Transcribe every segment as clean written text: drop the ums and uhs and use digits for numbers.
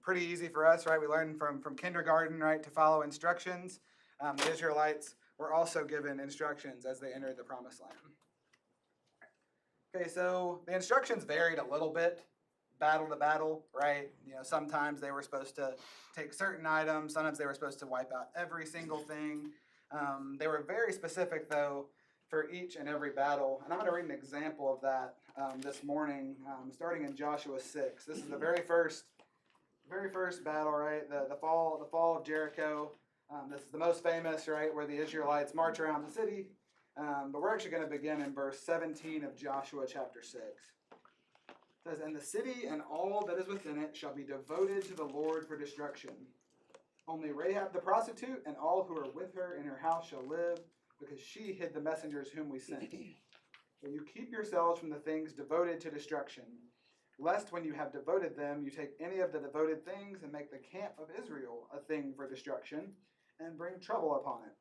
pretty easy for us, right? We learned from kindergarten, right, to follow instructions. The Israelites were also given instructions as they entered the Promised Land. Okay, so the instructions varied a little bit, battle to battle, right? Sometimes they were supposed to take certain items. Sometimes they were supposed to wipe out every single thing. They were very specific, though, for each and every battle. And I'm going to read an example of that this morning, starting in Joshua 6. This is the very first battle, right? The fall of Jericho. This is the most famous, right, where the Israelites march around the city. But we're actually going to begin in verse 17 of Joshua chapter 6. It says, "And the city and all that is within it shall be devoted to the Lord for destruction. Only Rahab the prostitute and all who are with her in her house shall live, because she hid the messengers whom we sent. But you keep yourselves from the things devoted to destruction, lest when you have devoted them, you take any of the devoted things and make the camp of Israel a thing for destruction, and bring trouble upon it.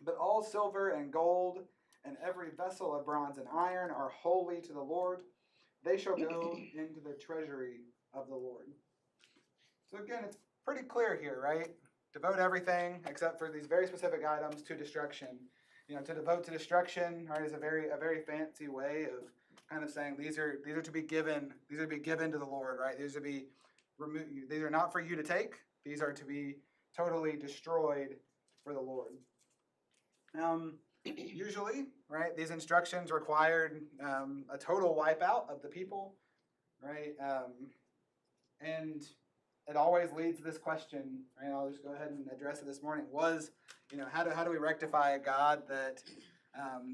But all silver and gold and every vessel of bronze and iron are holy to the Lord. They shall go into the treasury of the Lord." So again, it's pretty clear here, right? Devote everything except for these very specific items to destruction. To devote to destruction, right, is a very fancy way of kind of saying these are to be given to the Lord, right? These are to be removed. These are not for you to take. These are to be totally destroyed for the Lord. Usually, right, these instructions required a total wipeout of the people, right? And it always leads to this question, right? I'll just go ahead and address it this morning. How do we rectify a God that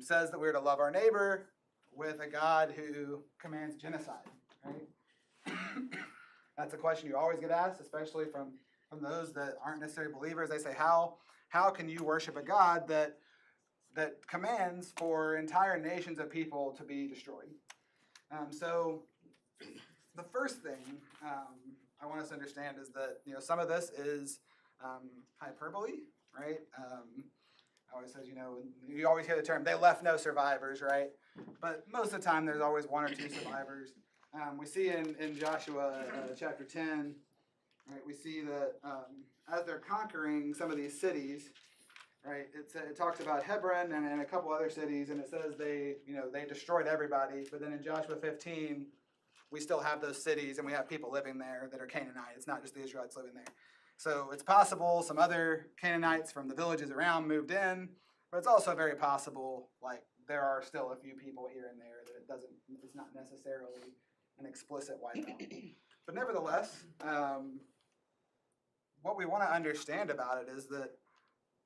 says that we're to love our neighbor with a God who commands genocide, right? That's a question you always get asked, especially from those that aren't necessarily believers. They say, how can you worship a God that commands for entire nations of people to be destroyed? So the first thing I want us to understand is that some of this is hyperbole, right? I always says you always hear the term "they left no survivors," right? But most of the time there's always one or two survivors. We see in Joshua chapter 10, right? We see that as they're conquering some of these cities, right? It talks about Hebron and a couple other cities, and it says they destroyed everybody. But then in Joshua 15, we still have those cities, and we have people living there that are Canaanite. It's not just the Israelites living there. So it's possible some other Canaanites from the villages around moved in, but it's also very possible there are still a few people here and there that it's not necessarily an explicit wipeout. But nevertheless, what we want to understand about it is that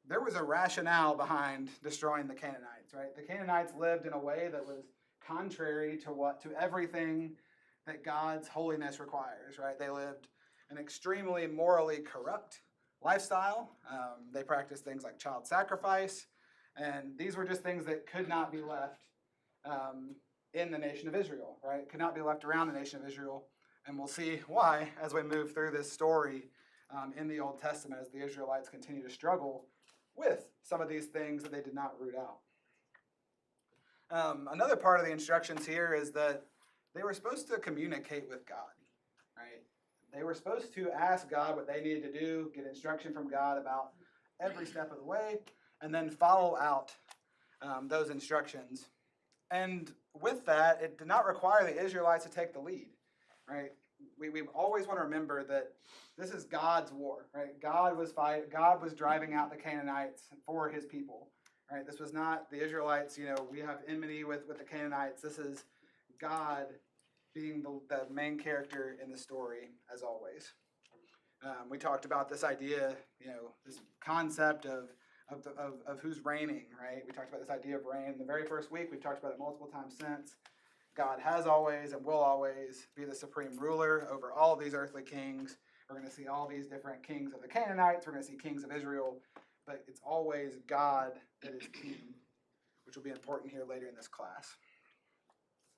there was a rationale behind destroying the Canaanites, right? The Canaanites lived in a way that was contrary to everything that God's holiness requires, right? They lived an extremely morally corrupt lifestyle. They practiced things like child sacrifice, and these were just things that could not be left in the nation of Israel, right? Could not be left around the nation of Israel, and we'll see why as we move through this story in the Old Testament as the Israelites continue to struggle with some of these things that they did not root out. Another part of the instructions here is that they were supposed to communicate with God, right? They were supposed to ask God what they needed to do, get instruction from God about every step of the way, and then follow out those instructions. And with that, it did not require the Israelites to take the lead, right? We always want to remember that this is God's war, right? God was driving out the Canaanites for his people, right? This was not the Israelites, we have enmity with the Canaanites. This is God being the main character in the story, as always. We talked about this idea, this concept of who's reigning, right? We talked about this idea of reign. The very first week, we've talked about it multiple times since. God has always and will always be the supreme ruler over all of these earthly kings. We're going to see all these different kings of the Canaanites. We're going to see kings of Israel. But it's always God that is king, which will be important here later in this class.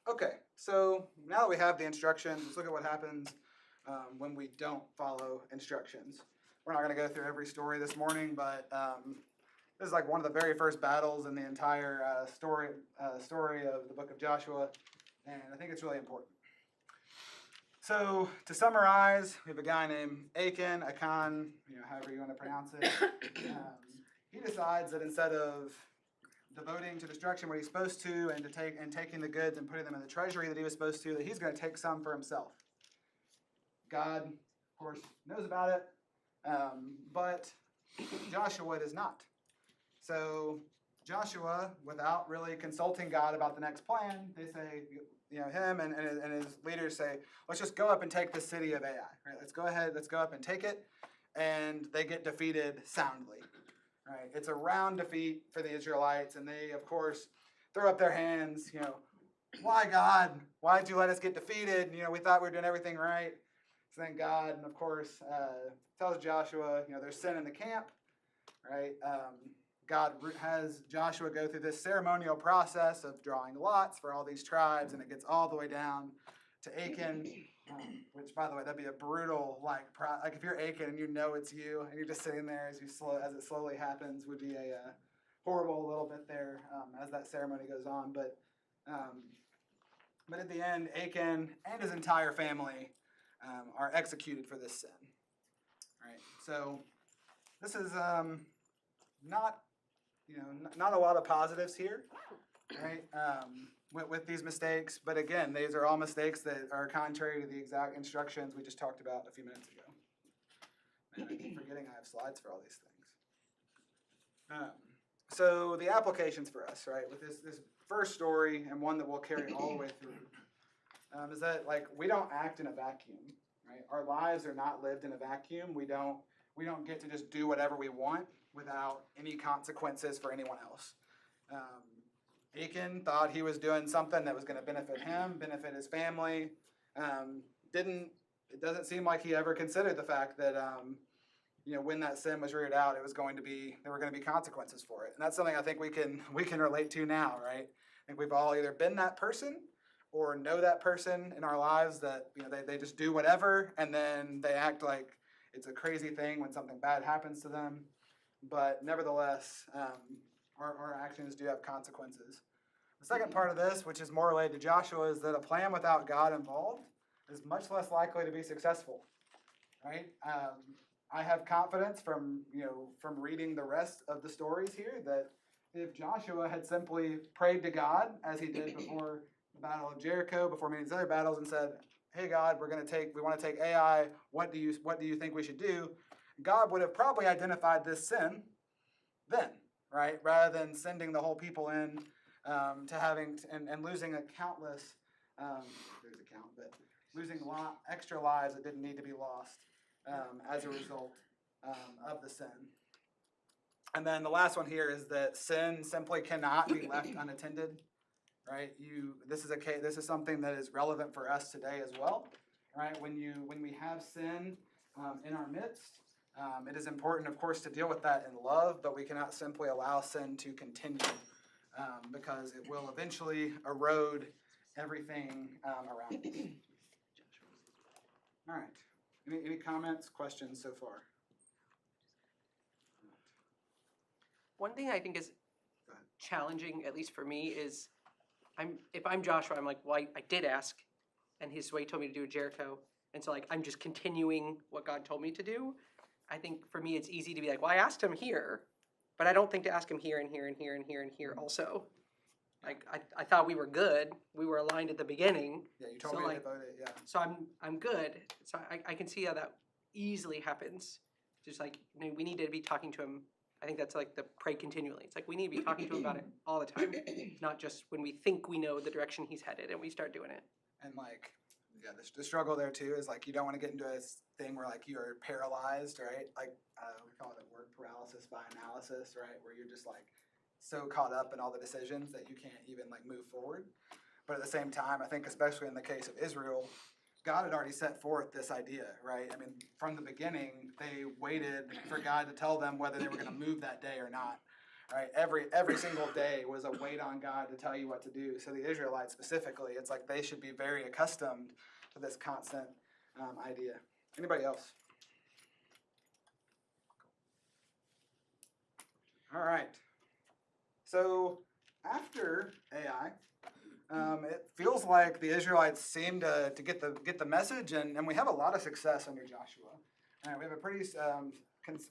Okay, so now that we have the instructions, let's look at what happens when we don't follow instructions. We're not going to go through every story this morning, but this is like one of the very first battles in the entire story of the book of Joshua, and I think it's really important. So to summarize, we have a guy named Achan, however you want to pronounce it. He decides that instead of devoting to destruction what he's supposed to, and taking the goods and putting them in the treasury that he was supposed to, that he's going to take some for himself. God, of course, knows about it, but Joshua does not. So Joshua, without really consulting God about the next plan, they say, him and his leaders say, let's just go up and take the city of Ai. Right? Let's go up and take it. And they get defeated soundly. Right? It's a round defeat for the Israelites, and they, of course, throw up their hands, why God? Why did you let us get defeated? We thought we were doing everything right. So then God, of course, tells Joshua, there's sin in the camp, right? God has Joshua go through this ceremonial process of drawing lots for all these tribes, and it gets all the way down to Achan, which, by the way, that'd be a brutal, like if you're Achan and it's you, and you're just sitting there as it slowly happens, would be a horrible little bit there as that ceremony goes on. But at the end, Achan and his entire family are executed for this sin. Right. So this is not a lot of positives here, right? With these mistakes, but again, these are all mistakes that are contrary to the exact instructions we just talked about a few minutes ago. Man, I keep forgetting I have slides for all these things. So the applications for us, right, with this first story, and one that we'll carry all the way through, is that we don't act in a vacuum, right? Our lives are not lived in a vacuum. We don't get to just do whatever we want without any consequences for anyone else. Achan thought he was doing something that was going to benefit him, benefit his family. It doesn't seem like he ever considered the fact that when that sin was rooted out, there were going to be consequences for it. And that's something I think we can relate to now, right? I think we've all either been that person or know that person in our lives that they just do whatever, and then they act like it's a crazy thing when something bad happens to them. But nevertheless, our actions do have consequences. The second part of this, which is more related to Joshua, is that a plan without God involved is much less likely to be successful. Right? I have confidence from reading the rest of the stories here that if Joshua had simply prayed to God as he did before the Battle of Jericho, before many of these other battles, and said, "Hey God, we want to take Ai. What do you think we should do?" God would have probably identified this sin then, right? Rather than sending the whole people in to having and losing losing a lot extra lives that didn't need to be lost as a result of the sin. And then the last one here is that sin simply cannot be left unattended, right? This is something that is relevant for us today as well, right? When we have sin in our midst, it is important, of course, to deal with that in love, but we cannot simply allow sin to continue because it will eventually erode everything around us. All right. Any comments, questions so far? One thing I think is challenging, at least for me, is if I'm Joshua, I'm like, well, I did ask, and his way told me to do Jericho, and so I'm just continuing what God told me to do. I think for me, it's easy to be like, well, I asked him here, but I don't think to ask him here and here and here and here and here also. I thought we were good. We were aligned at the beginning. Yeah, you told me to vote it. Yeah. So I'm good. So I can see how that easily happens. Just we need to be talking to him. I think that's the pray continually. It's we need to be talking to him about it all the time, not just when we think we know the direction he's headed and we start doing it. And the struggle there too is you don't want to get into a thing where you're paralyzed, right? We call it word paralysis by analysis, right? Where you're just so caught up in all the decisions that you can't even move forward. But at the same time, I think especially in the case of Israel, God had already set forth this idea, right? I mean, from the beginning, they waited for God to tell them whether they were going to move that day or not, right? Every single day was a wait on God to tell you what to do. So the Israelites specifically, it's they should be very accustomed to this constant idea. Anybody else? All right. So after Ai, it feels like the Israelites seem to get the message, and we have a lot of success under Joshua. We have a pretty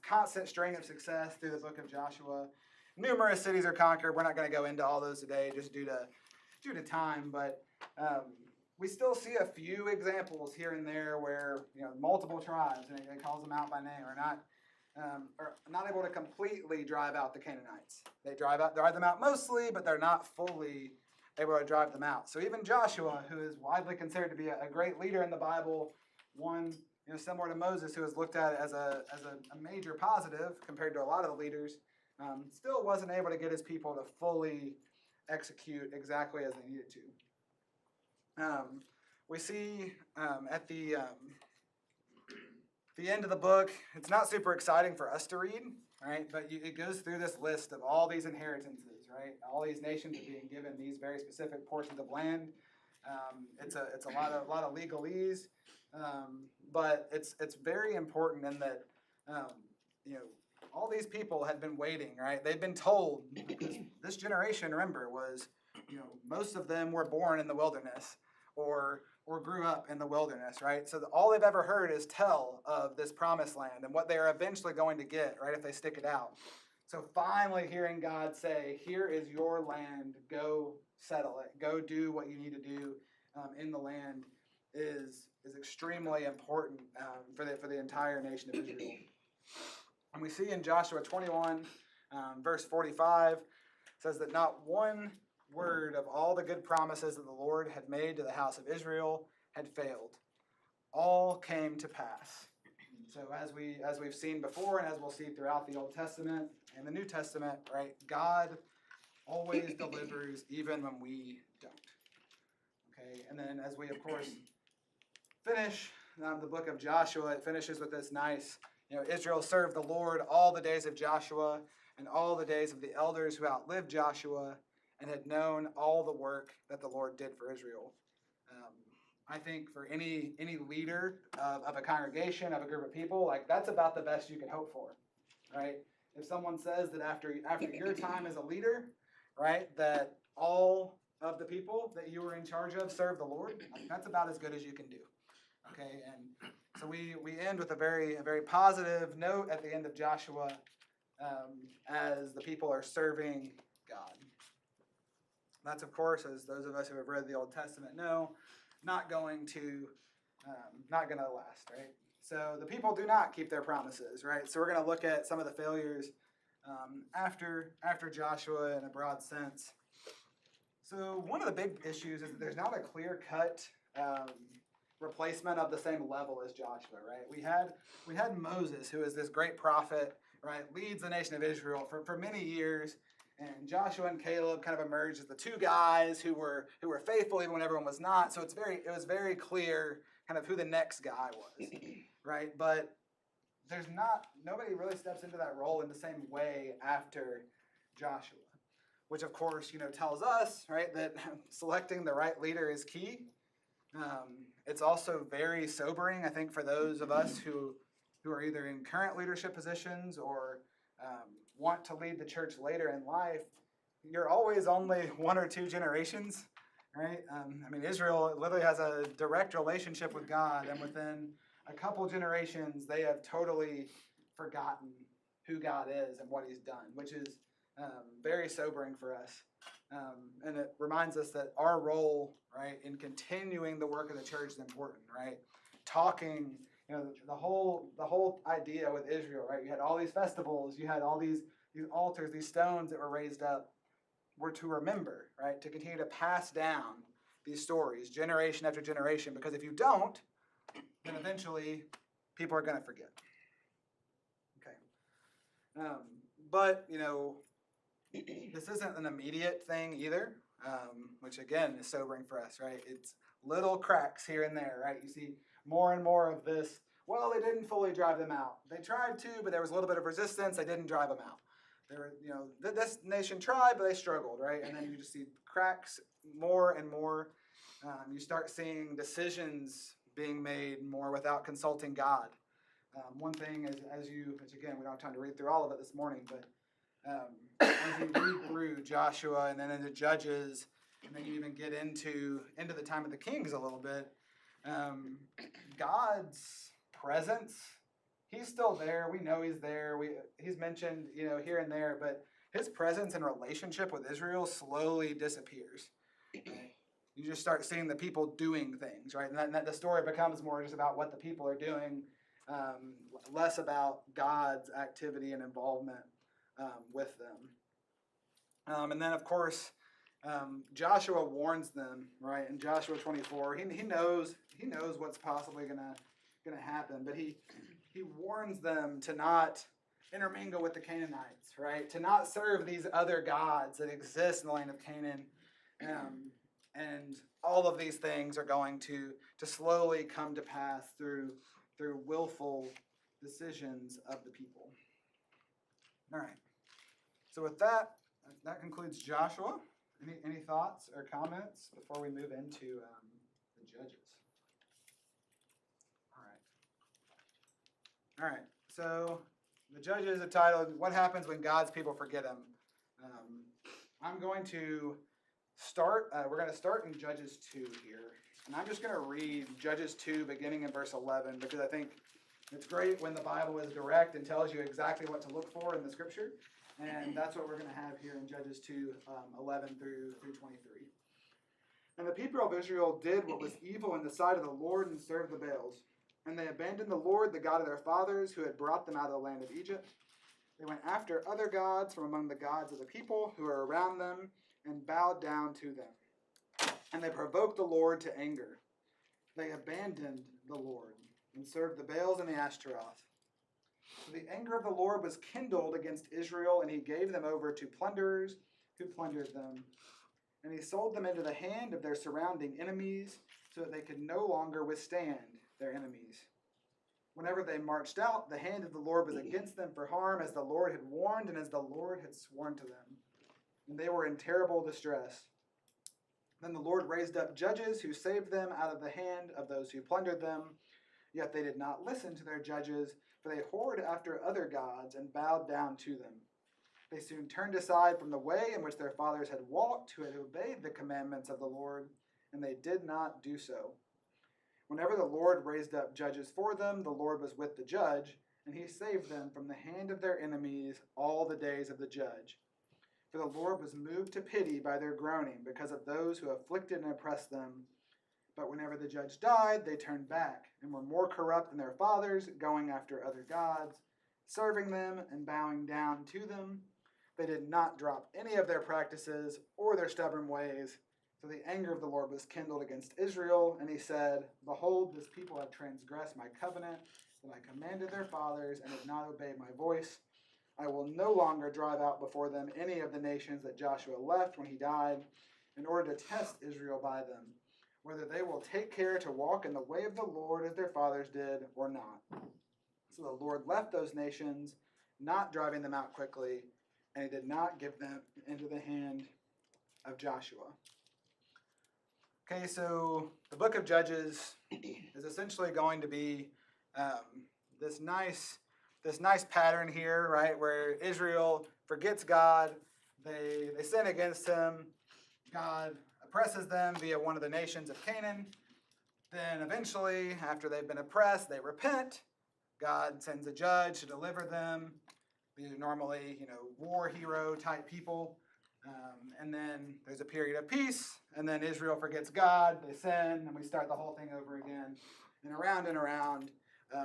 constant string of success through the book of Joshua. Numerous cities are conquered. We're not going to go into all those today, just due to time. But we still see a few examples here and there where multiple tribes, and it calls them out by name, are not able to completely drive out the Canaanites. They drive them out mostly, but they're not fully able to drive them out. So even Joshua, who is widely considered to be a great leader in the Bible, one similar to Moses, who is looked at as a major positive compared to a lot of the leaders, still wasn't able to get his people to fully execute exactly as they needed to. We see at the end of the book, it's not super exciting for us to read, right? But it goes through this list of all these inheritances, right? All these nations are being given these very specific portions of land. It's a lot of legalese, but it's very important in that all these people had been waiting, right? They've been told, because this generation, remember, was most of them were born in the wilderness or grew up in the wilderness, right? So all they've ever heard is tell of this promised land and what they are eventually going to get, right, if they stick it out. So finally hearing God say, here is your land, go settle it, go do what you need to do in the land is extremely important for the entire nation of Israel. And we see in Joshua 21, verse 45, says that not one word of all the good promises that the Lord had made to the house of Israel had failed. All came to pass. So as we've seen before, and as we'll see throughout the Old Testament and the New Testament, right, God always delivers even when we don't. Okay, and then as we, of course, finish the book of Joshua, it finishes with this nice, Israel served the Lord all the days of Joshua and all the days of the elders who outlived Joshua and had known all the work that the Lord did for Israel. I think for any leader of a congregation, of a group of people, like that's about the best you can hope for, right? If someone says that after your time as a leader, right, that all of the people that you were in charge of serve the Lord, that's about as good as you can do. Okay, and so we end with a very positive note at the end of Joshua as the people are serving God. That's, of course, as those of us who have read the Old Testament know, not going to last, right? So the people do not keep their promises, right? So we're going to look at some of the failures after Joshua in a broad sense. So one of the big issues is that there's not a clear-cut replacement of the same level as Joshua, right? We had Moses, who is this great prophet, right? Leads the nation of Israel for many years. And Joshua and Caleb kind of emerged as the two guys who were faithful even when everyone was not. So it was very clear kind of who the next guy was, right? But nobody really steps into that role in the same way after Joshua, which of course tells us, right, that selecting the right leader is key. It's also very sobering, I think, for those of us who are either in current leadership positions or want to lead the church later in life. You're always only one or two generations, right? Israel literally has a direct relationship with God, and within a couple generations, they have totally forgotten who God is and what He's done, which is very sobering for us. And it reminds us that our role, right, in continuing the work of the church is important, right? Talking. The whole idea with Israel, right? You had all these festivals, you had all these altars, these stones that were raised up, were to remember, right? To continue to pass down these stories generation after generation, because if you don't, then eventually people are going to forget. Okay. But this isn't an immediate thing either, which again is sobering for us, right? It's little cracks here and there, right? You see more and more of this. Well, they didn't fully drive them out. They tried to, but there was a little bit of resistance. They didn't drive them out. This nation tried, but they struggled, right? And then you just see cracks more and more. You start seeing decisions being made more without consulting God. One thing is, again, we don't have time to read through all of it this morning, but as you read through Joshua and then into Judges, and then you even get into the time of the kings a little bit. God's presence, he's still there. We know he's there. He's mentioned, here and there, but his presence and relationship with Israel slowly disappears. Right? You just start seeing the people doing things, right? And that the story becomes more just about what the people are doing, less about God's activity and involvement with them. And then, of course, Joshua warns them, right? In Joshua 24, he knows what's possibly gonna happen, but he warns them to not intermingle with the Canaanites, right? To not serve these other gods that exist in the land of Canaan. And all of these things are going to slowly come to pass through willful decisions of the people. All right. So with that concludes Joshua. Any thoughts or comments before we move into the Judges? All right. So the Judges are titled, "What Happens When God's People Forget Him?" I'm going to start, we're going to start in Judges 2 here. And I'm just going to read Judges 2 beginning in verse 11 because I think it's great when the Bible is direct and tells you exactly what to look for in the scripture. And that's what we're going to have here in Judges 2, 11 through 23. "And the people of Israel did what was evil in the sight of the Lord and served the Baals. And they abandoned the Lord, the God of their fathers, who had brought them out of the land of Egypt. They went after other gods from among the gods of the people who were around them and bowed down to them. And they provoked the Lord to anger. They abandoned the Lord and served the Baals and the Ashtaroth. So the anger of the Lord was kindled against Israel, and he gave them over to plunderers who plundered them. And he sold them into the hand of their surrounding enemies so that they could no longer withstand their enemies. Whenever they marched out, the hand of the Lord was against them for harm, as the Lord had warned and as the Lord had sworn to them. And they were in terrible distress. Then the Lord raised up judges who saved them out of the hand of those who plundered them. Yet they did not listen to their judges, for they whored after other gods and bowed down to them. They soon turned aside from the way in which their fathers had walked, who had obeyed the commandments of the Lord, and they did not do so. Whenever the Lord raised up judges for them, the Lord was with the judge, and he saved them from the hand of their enemies all the days of the judge. For the Lord was moved to pity by their groaning because of those who afflicted and oppressed them. But whenever the judge died, they turned back and were more corrupt than their fathers, going after other gods, serving them and bowing down to them. They did not drop any of their practices or their stubborn ways. So the anger of the Lord was kindled against Israel, and he said, Behold, this people have transgressed my covenant that I commanded their fathers and have not obeyed my voice. I will no longer drive out before them any of the nations that Joshua left when he died, in order to test Israel by them, whether they will take care to walk in the way of the Lord as their fathers did or not. So the Lord left those nations, not driving them out quickly, and he did not give them into the hand of Joshua." Okay, so the book of Judges is essentially going to be this nice pattern here, right, where Israel forgets God, they sin against him, God oppresses them via one of the nations of Canaan. Then eventually, after they've been oppressed, they repent. God sends a judge to deliver them. These are normally, war hero type people. And then there's a period of peace, and then Israel forgets God, they sin, and we start the whole thing over again. And around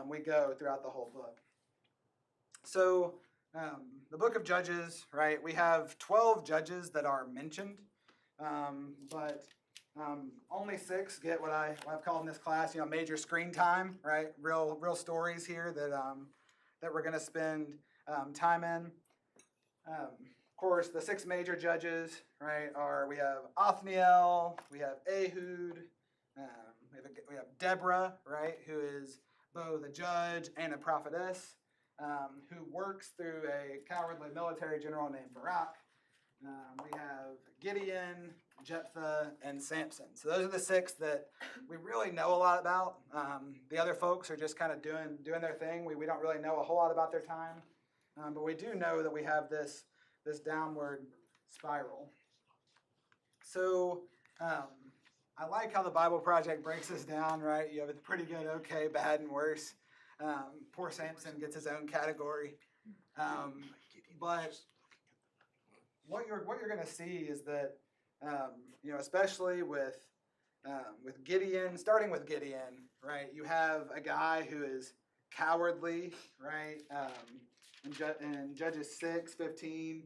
we go throughout the whole book. So the book of Judges, right, we have 12 judges that are mentioned, but only 6 get what I've called in this class, major screen time, right? Real stories here that we're going to spend time in. Of course, the 6 major judges, right, we have Othniel, we have Ehud, we have Deborah, right, who is both a judge and a prophetess, who works through a cowardly military general named Barak. We have Gideon, Jephthah, and Samson. So those are the 6 that we really know a lot about. The other folks are just kind of doing their thing. We don't really know a whole lot about their time, but we do know that we have this downward spiral. So I like how the Bible Project breaks this down, right? You have it pretty good, okay, bad, and worse. Poor Samson gets his own category. But what you're going to see is that, especially with Gideon, starting with Gideon, right? You have a guy who is cowardly, right? In Judges 6:15,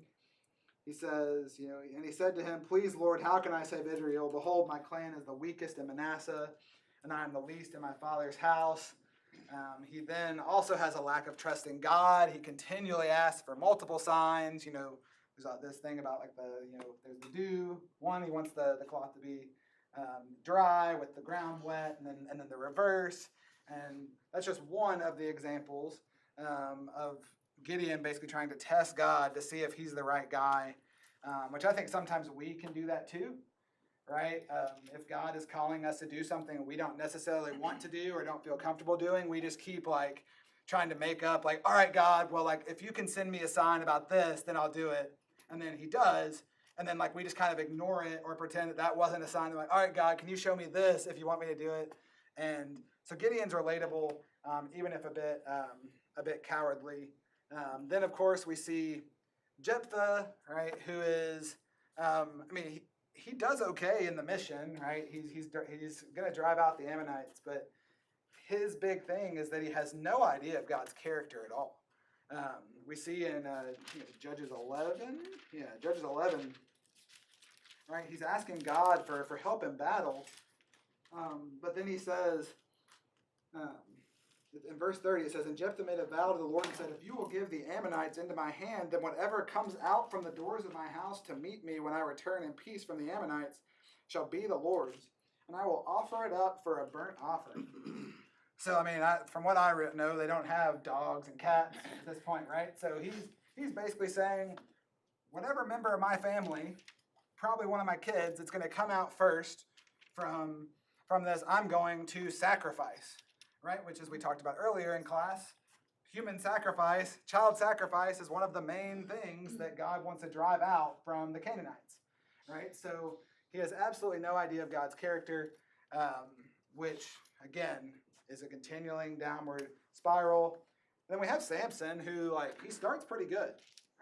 he says, and he said to him, "Please, Lord, how can I save Israel? Behold, my clan is the weakest in Manasseh, and I am the least in my father's house." He then also has a lack of trust in God. He continually asks for multiple signs. There's this thing about there's the dew. One, he wants the cloth to be dry with the ground wet, and then the reverse. And that's just one of the examples of Gideon basically trying to test God to see if he's the right guy, which I think sometimes we can do that too, right? If God is calling us to do something we don't necessarily want to do or don't feel comfortable doing, we just keep trying to make up all right, God, well, if you can send me a sign about this, then I'll do it. And then he does. And then we just kind of ignore it or pretend that wasn't a sign. All right, God, can you show me this if you want me to do it? And so Gideon's relatable, even if a bit cowardly. Then, of course, we see Jephthah, right, who is, he does okay in the mission, right? He's going to drive out the Ammonites, but his big thing is that he has no idea of God's character at all. We see in Judges 11, Judges 11, right? He's asking God for help in battle, but then he says, in verse 30, it says, "And Jephthah made a vow to the Lord and said, if you will give the Ammonites into my hand, then whatever comes out from the doors of my house to meet me when I return in peace from the Ammonites shall be the Lord's, and I will offer it up for a burnt offering." So, from what I know, they don't have dogs and cats at this point, right? So he's basically saying, whatever member of my family, probably one of my kids, it's going to come out first from this, I'm going to sacrifice. Right, which as we talked about earlier in class, human sacrifice, child sacrifice is one of the main things that God wants to drive out from the Canaanites, right? So he has absolutely no idea of God's character, which, again, is a continuing downward spiral. And then we have Samson, who, he starts pretty good,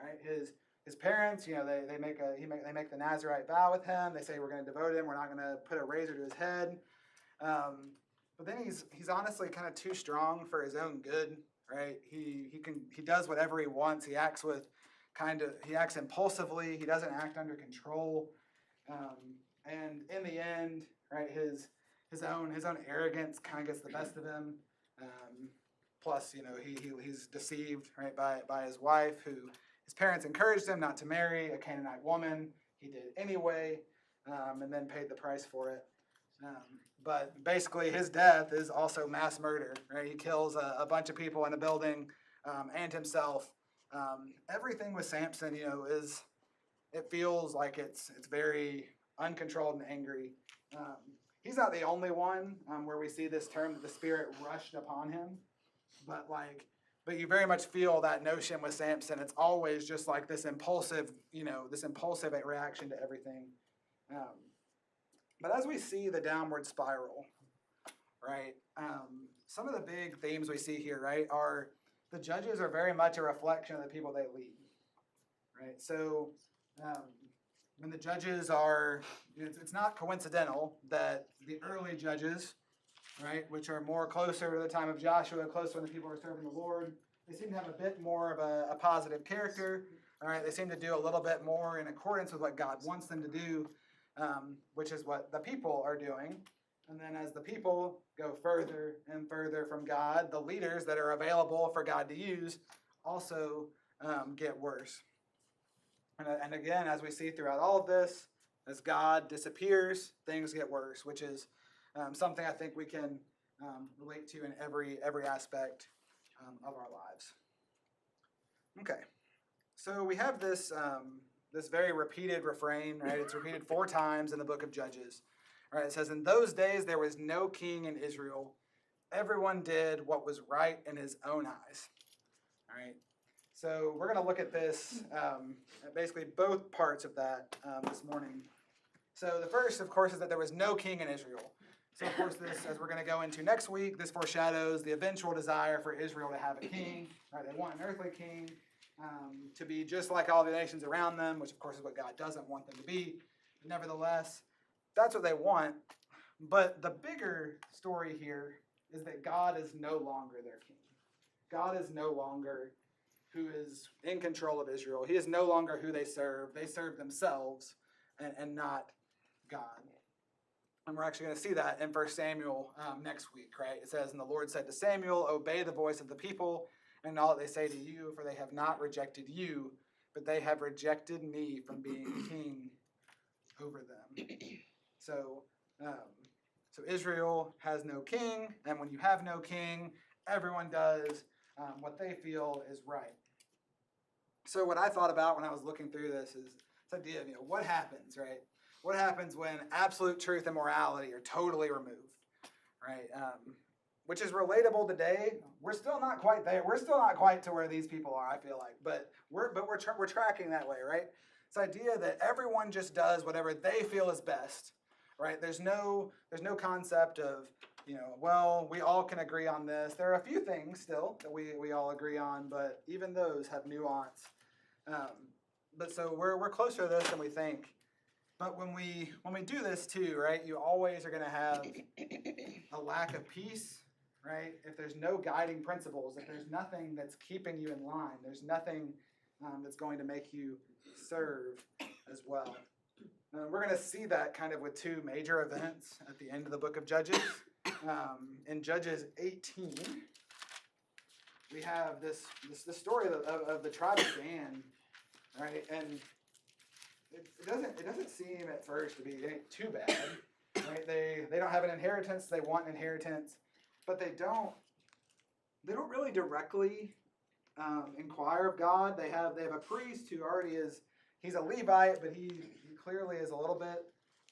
right? His parents, they make the Nazirite vow with him. They say, we're going to devote him. We're not going to put a razor to his head. But then he's honestly kind of too strong for his own good, right? He does whatever he wants. He acts impulsively. He doesn't act under control. And in the end, right, his own arrogance kind of gets the best of him. Plus, he's deceived, right, by his wife, who his parents encouraged him not to marry a Canaanite woman. He did anyway, and then paid the price for it. But basically, his death is also mass murder, right? He kills a bunch of people in a building and himself. Everything with Samson, it feels like it's very uncontrolled and angry. He's not the only one where we see this term that the Spirit rushed upon him, but you very much feel that notion with Samson. It's always just this impulsive reaction to everything. But as we see the downward spiral, right, some of the big themes we see here, right, are the judges are very much a reflection of the people they lead, right? So when the judges it's not coincidental that the early judges, right, which are more closer to the time of Joshua, closer when the people are serving the Lord, they seem to have a bit more of a positive character, all right? They seem to do a little bit more in accordance with what God wants them to do. Which is what the people are doing. And then as the people go further and further from God, the leaders that are available for God to use also get worse. And again, as we see throughout all of this, as God disappears, things get worse, which is something I think we can relate to in every aspect of our lives. Okay, so we have this very repeated refrain, right? It's repeated 4 times in the book of Judges. Right? It says, "In those days there was no king in Israel. Everyone did what was right in his own eyes." All right. So we're going to look at this, basically both parts of that this morning. So the first, of course, is that there was no king in Israel. So of course this, as we're going to go into next week, this foreshadows the eventual desire for Israel to have a king. Right? They want an earthly king to be just like all the nations around them, which of course is what God doesn't want them to be. Nevertheless, that's what they want. But the bigger story here is that God is no longer their king. God is no longer who is in control of Israel. He is no longer who they serve. They serve themselves and not God. And we're actually going to see that in 1 Samuel next week, right? It says, "And the Lord said to Samuel, obey the voice of the people and all that they say to you, for they have not rejected you, but they have rejected me from being king over them." So, so Israel has no king, and when you have no king, everyone does what they feel is right. So what I thought about when I was looking through this is this idea of, what happens, right? What happens when absolute truth and morality are totally removed, right? Which is relatable today. We're still not quite there. We're still not quite to where these people are, I feel like, but we're tracking that way, right? This idea that everyone just does whatever they feel is best, right? There's no concept of, well, we all can agree on this. There are a few things still that we all agree on, but even those have nuance. But so we're closer to this than we think. But when we do this too, right, you always are going to have a lack of peace, right? If there's no guiding principles, if there's nothing that's keeping you in line, there's nothing that's going to make you serve as well. We're going to see that kind of with two major events at the end of the book of Judges. In Judges 18, we have this story of the tribe of Dan, right? And it doesn't seem at first to be too bad, right? They don't have an inheritance. They want an inheritance, but they don't really directly inquire of God. They have a priest who already he's a Levite, but he clearly is a little bit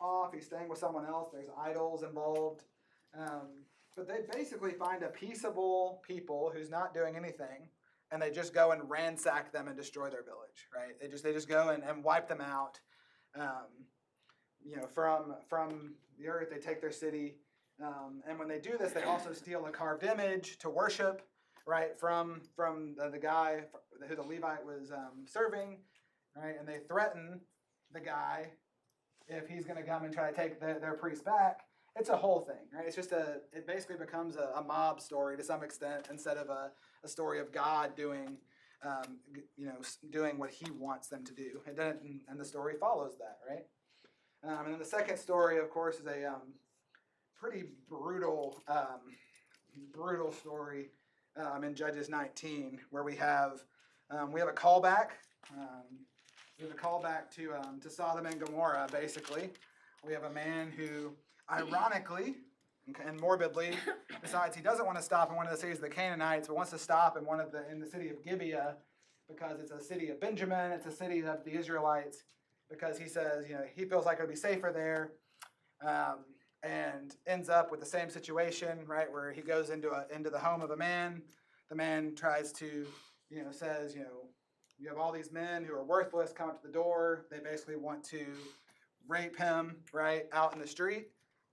off. He's staying with someone else. There's idols involved. But they basically find a peaceable people who's not doing anything, and they just go and ransack them and destroy their village, right? They just go and wipe them out. From the earth, they take their city. And when they do this, they also steal a carved image to worship, right, from the guy who the Levite was serving, right? And they threaten the guy if he's going to come and try to take their priest back. It's a whole thing, right? It basically becomes a mob story to some extent instead of a story of God doing what he wants them to do. And the story follows that, right? And then the second story, of course, is a pretty brutal story in Judges 19, where we have a callback. We have a callback to Sodom and Gomorrah, basically. We have a man who, ironically and morbidly, decides he doesn't want to stop in one of the cities of the Canaanites, but wants to stop in the city of Gibeah, because it's a city of Benjamin, it's a city of the Israelites, because he says, he feels like it'll be safer there, and ends up with the same situation, right, where he goes into the home of a man. The man tries to, says, you have all these men who are worthless come up to the door. They basically want to rape him, right, out in the street.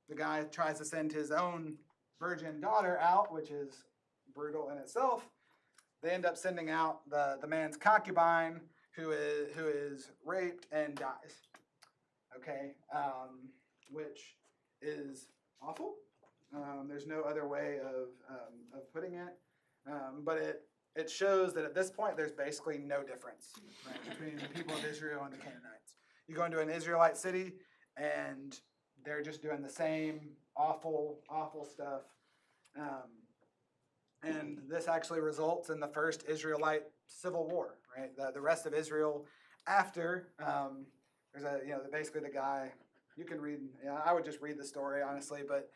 The guy tries to send his own virgin daughter out, which is brutal in itself. They end up sending out the man's concubine, who is raped and dies. Okay, which is awful. There's no other way of putting it. But it shows that at this point there's basically no difference, right, between the people of Israel and the Canaanites. You go into an Israelite city and they're just doing the same awful stuff. And this actually results in the first Israelite civil war, right? The rest of Israel after, basically the guy, you can read, I would just read the story, honestly, but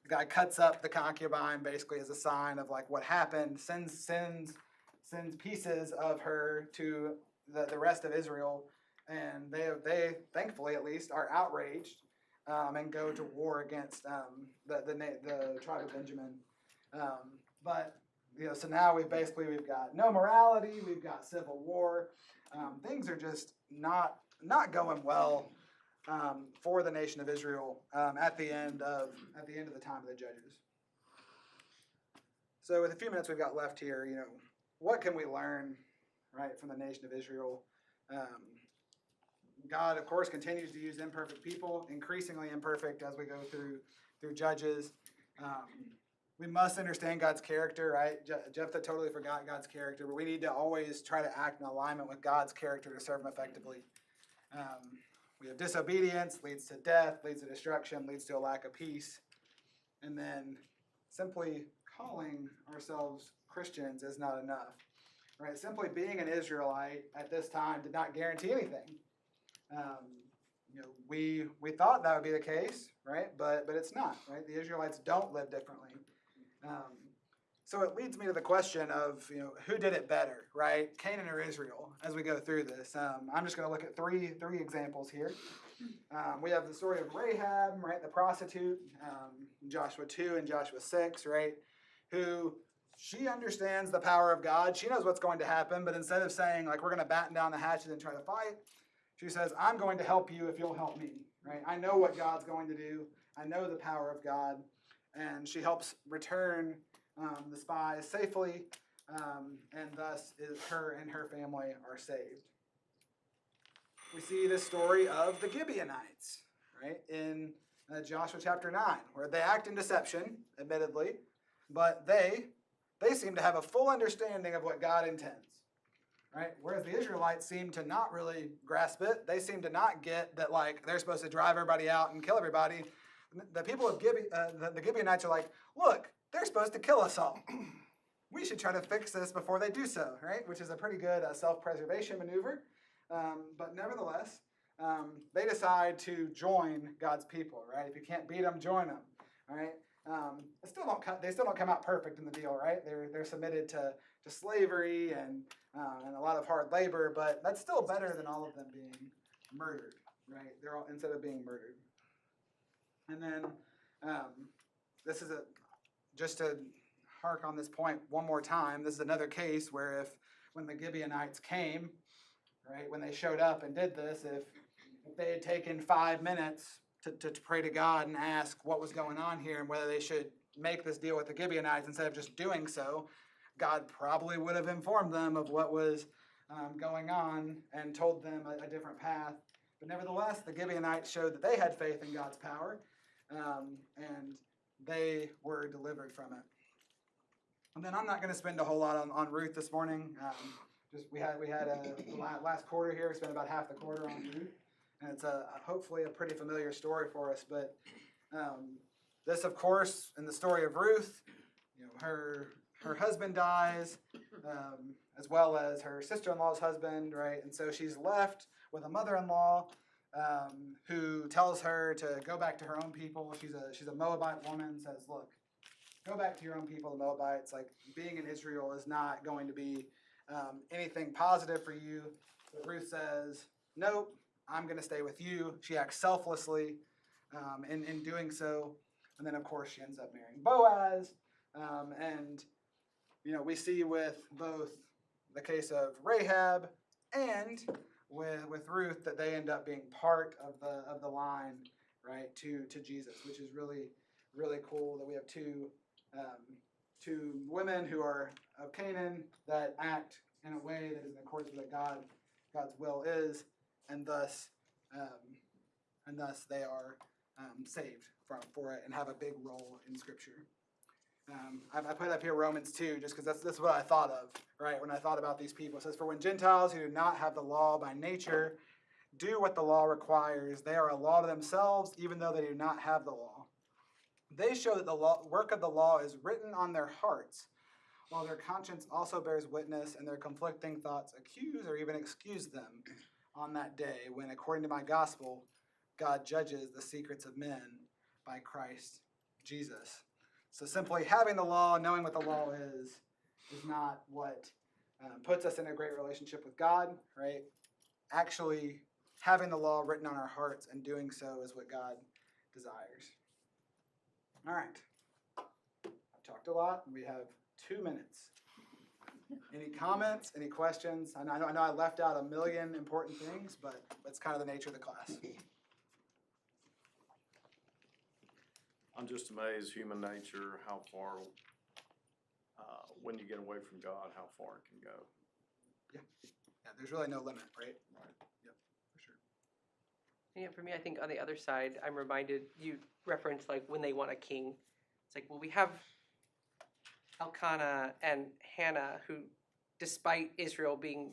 the guy cuts up the concubine basically as a sign of like what happened, sends pieces of her to the rest of Israel, and they thankfully at least are outraged and go to war against the tribe of Benjamin. But so now we've got no morality, we've got civil war. Things are just not going well for the nation of Israel at the end of the time of the Judges. So with the few minutes we've got left here, what can we learn, right, from the nation of Israel? God, of course, continues to use imperfect people, increasingly imperfect as we go through Judges. We must understand God's character, right? Jephthah totally forgot God's character, but we need to always try to act in alignment with God's character to serve Him effectively. We have disobedience, leads to death, leads to destruction, leads to a lack of peace. And then simply calling ourselves Christians is not enough, right? Simply being an Israelite at this time did not guarantee anything. We thought that would be the case, right? But it's not, right? The Israelites don't live differently. So it leads me to the question of, who did it better, right? Canaan or Israel, as we go through this. I'm just going to look at three examples here. We have the story of Rahab, right, the prostitute, in Joshua 2 and Joshua 6, right, who she understands the power of God. She knows what's going to happen, but instead of saying, like, we're going to batten down the hatches and try to fight, she says, I'm going to help you if you'll help me, right? I know what God's going to do. I know the power of God. And she helps return the spies safely, and thus her and her family are saved. We see the story of the Gibeonites, right, in Joshua chapter 9, where they act in deception, admittedly, but they seem to have a full understanding of what God intends, right? Whereas the Israelites seem to not really grasp it. They seem to not get that, like, they're supposed to drive everybody out and kill everybody. The people of the Gibeonites are like, look, they're supposed to kill us all. We should try to fix this before they do so, right? Which is a pretty good self-preservation maneuver. But nevertheless, they decide to join God's people, right? If you can't beat them, join them, right? They still don't come out perfect in the deal, right? They're submitted to slavery and a lot of hard labor, but that's still better than all of them being murdered, right? They're all instead of being murdered. And then this is just to hark on this point one more time, this is another case where when the Gibeonites came, right, when they showed up and did this, if they had taken 5 minutes to pray to God and ask what was going on here and whether they should make this deal with the Gibeonites instead of just doing so, God probably would have informed them of what was going on and told them a different path. But nevertheless, the Gibeonites showed that they had faith in God's power, and they were delivered from it. And then I'm not going to spend a whole lot on Ruth this morning. We had a last quarter here. We spent about half the quarter on Ruth, and it's hopefully a pretty familiar story for us. But this, of course, in the story of Ruth, her husband dies, as well as her sister-in-law's husband, right? And so she's left with a mother-in-law who tells her to go back to her own people. She's a Moabite woman. Says, look, go back to your own people, the Moabites. Like, being in Israel is not going to be anything positive for you. But Ruth says, nope, I'm going to stay with you. She acts selflessly in doing so. And then, of course, she ends up marrying Boaz. And, we see with both the case of Rahab and with Ruth that they end up being part of the line, right, to Jesus, which is really, really cool that we have two women who are of Canaan that act in a way that is in accordance with what God's will is, and thus they are saved for it and have a big role in Scripture. I put up here Romans 2 just because that's what I thought of, right, when I thought about these people. It says, for when Gentiles who do not have the law by nature do what the law requires, they are a law to themselves, even though they do not have the law. They show that the work of the law is written on their hearts, while their conscience also bears witness, and their conflicting thoughts accuse or even excuse them on that day when, according to my gospel, God judges the secrets of men by Christ Jesus. So simply having the law, knowing what the law is not what puts us in a great relationship with God, right? Actually, having the law written on our hearts and doing so is what God desires. All right. I've talked a lot. We have 2 minutes. Any comments? Any questions? I know I left out a million important things, but that's kind of the nature of the class. I'm just amazed, human nature, how far, when you get away from God, how far it can go. Yeah, there's really no limit, right? Right. Yep, for sure. Yeah, for me, I think on the other side, I'm reminded, you referenced like when they want a king. It's like, well, we have Elkanah and Hannah who, despite Israel being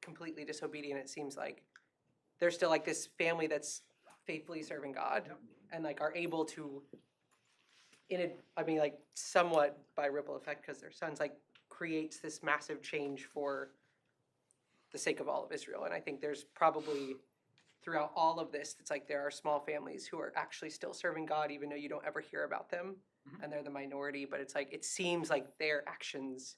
completely disobedient, it seems like, they're still like this family that's faithfully serving God Yep. and like are able to, like somewhat by ripple effect because their sons like creates this massive change for the sake of all of Israel. And I think there's probably throughout all of this, it's like there are small families who are actually still serving God, even though you don't ever hear about them, Mhm. and they're the minority. But it's like it seems like their actions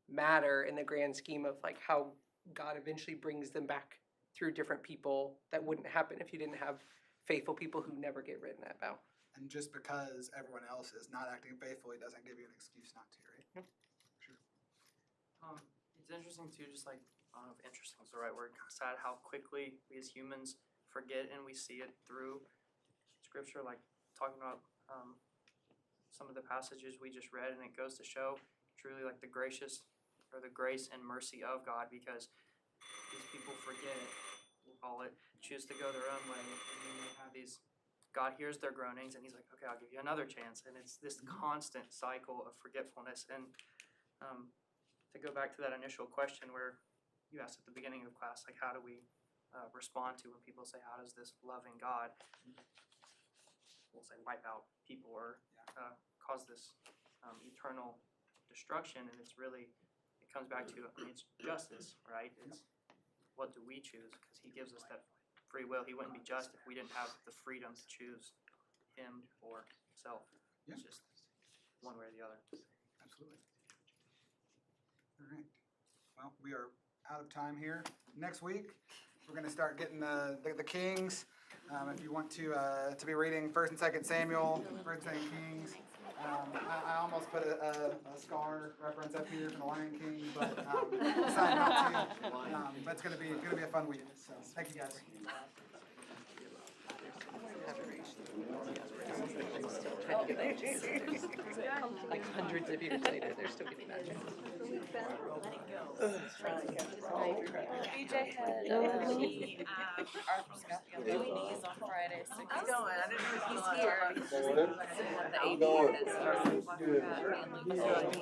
matter in the grand scheme of like how God eventually brings them back through different people that wouldn't happen if you didn't have faithful people who never get written about. And just because everyone else is not acting faithfully doesn't give you an excuse not to, right? Yep. Sure. It's interesting too, just like, I don't know if interesting is the right word, sad how quickly we as humans forget and we see it through scripture, like talking about some of the passages we just read, and it goes to show truly like the grace and mercy of God, because these people forget, we'll call it, choose to go their own way, and then they have these, God hears their groanings and he's like, okay, I'll give you another chance, and it's this constant cycle of forgetfulness. And to go back to that initial question where you asked at the beginning of class, like how do we respond to when people say, how does this loving God, we'll say, wipe out people or cause this eternal destruction? And it's really, it comes back to, I mean, it's justice, right? It's what do we choose? Because he gives us that free will. He wouldn't be just if we didn't have the freedom to choose him or himself. Yeah. It's just one way or the other. Absolutely. All right. Well, we are out of time here. Next week, we're going to start getting the Kings. If you want to be reading 1st and 2nd Samuel, 1st and 2nd Kings. I almost put a Scar reference up here for the Lion King, but decided not to. But it's going to be a fun week. So thank you guys. Like hundreds of years later, they're still getting that chance. BJ had Arthur's on Friday, so he's going. I didn't know he's here. The AD that's